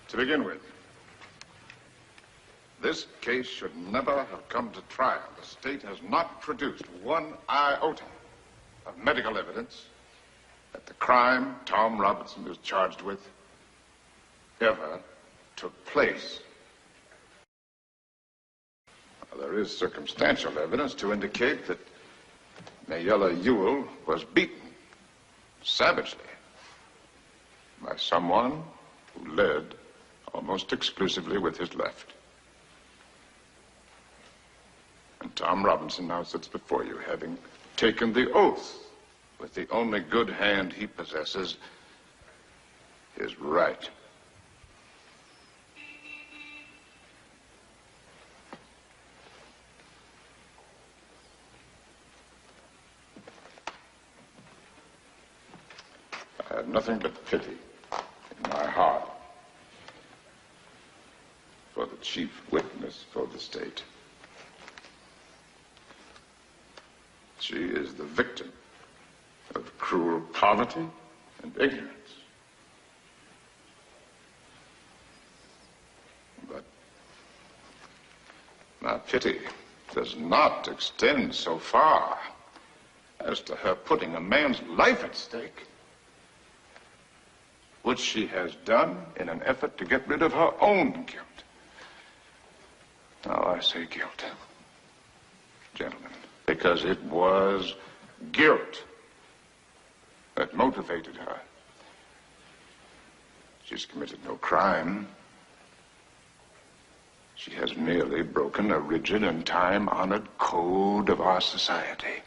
To begin with, this case should never have come to trial. The state has not produced one iota of medical evidence that the crime Tom Robinson is charged with ever took place. Now, there is circumstantial evidence to indicate that Mayella Ewell was beaten savagely by someone who led almost exclusively with his left. And Tom Robinson now sits before you, having taken the oath with the only good hand he possesses, his right. I have nothing but pity in my heart for the chief witness for the state. She is the victim of cruel poverty and ignorance. But my pity does not extend so far as to her putting a man's life at stake, which she has done in an effort to get rid of her own guilt. Now, I say guilt, gentlemen, because it was guilt that motivated her. She's committed no crime. She has merely broken a rigid and time-honored code of our society.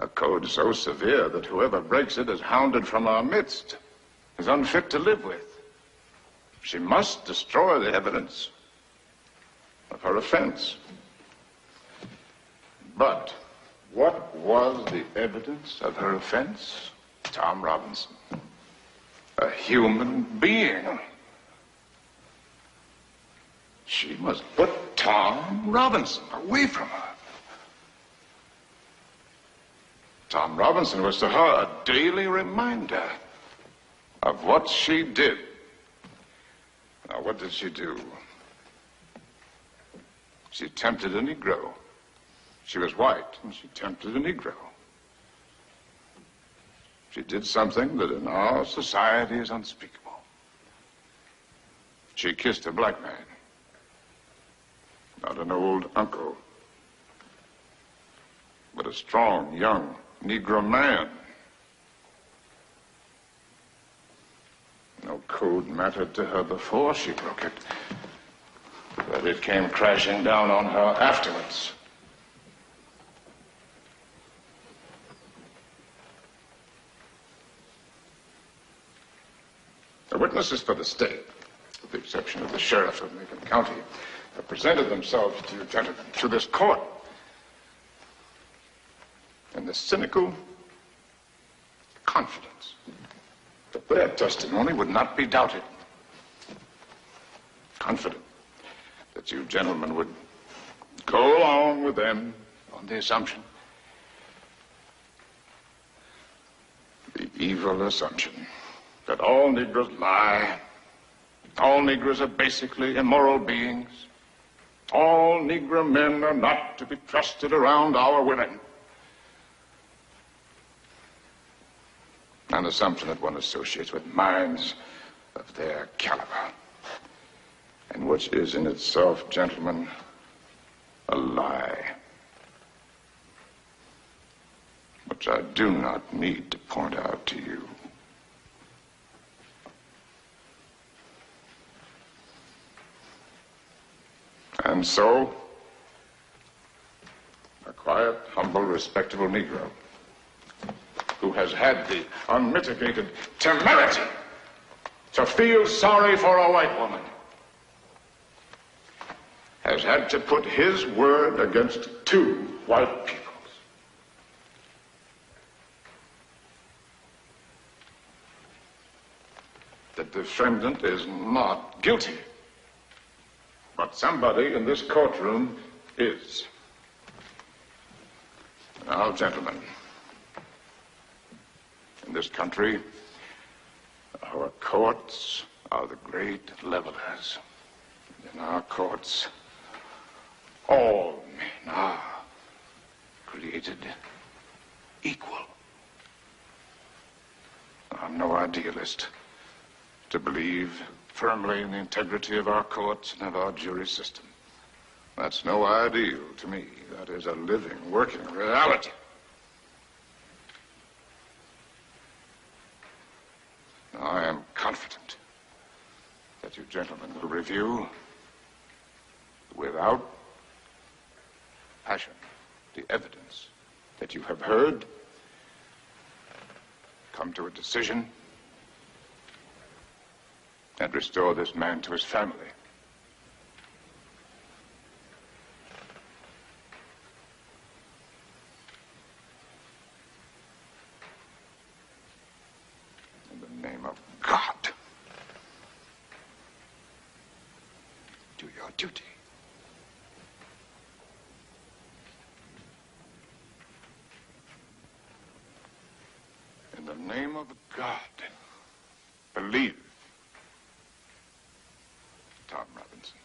A code so severe that whoever breaks it is hounded from our midst, is unfit to live with. She must destroy the evidence of her offense. But what was the evidence of her offense? Tom Robinson, a human being. She must put Tom Robinson away from her. Tom Robinson was to her a daily reminder of what she did. Now, what did she do? She tempted a Negro. She was white, and she tempted a Negro. She did something that in our society is unspeakable. She kissed a black man, not an old uncle, but a strong, young Negro man. No code mattered to her before she broke it, but it came crashing down on her afterwards. The witnesses for the state, with the exception of the sheriff of Macon County, have presented themselves to you gentlemen, to this court, in the cynical confidence that their testimony would not be doubted. Confident that you gentlemen would go along with them on the assumption, the evil assumption, that all Negroes lie, all Negroes are basically immoral beings, all Negro men are not to be trusted around our women. An assumption that one associates with minds of their caliber, and which is in itself, gentlemen, a lie, which I do not need to point out to you. And so, a quiet, humble, respectable Negro who has had the unmitigated temerity to feel sorry for a white woman has had to put his word against two white peoples. The defendant is not guilty, but somebody in this courtroom is. Now, gentlemen, in this country, our courts are the great levelers. In our courts, all men are created equal. I'm no idealist to believe firmly in the integrity of our courts and of our jury system. That's no ideal to me. That is a living, working reality. Now, I am confident that you gentlemen will review, without passion, the evidence that you have heard, come to a decision, and restore this man to his family. In the name of God, do your duty. In the name of God, believe Tom Robinson.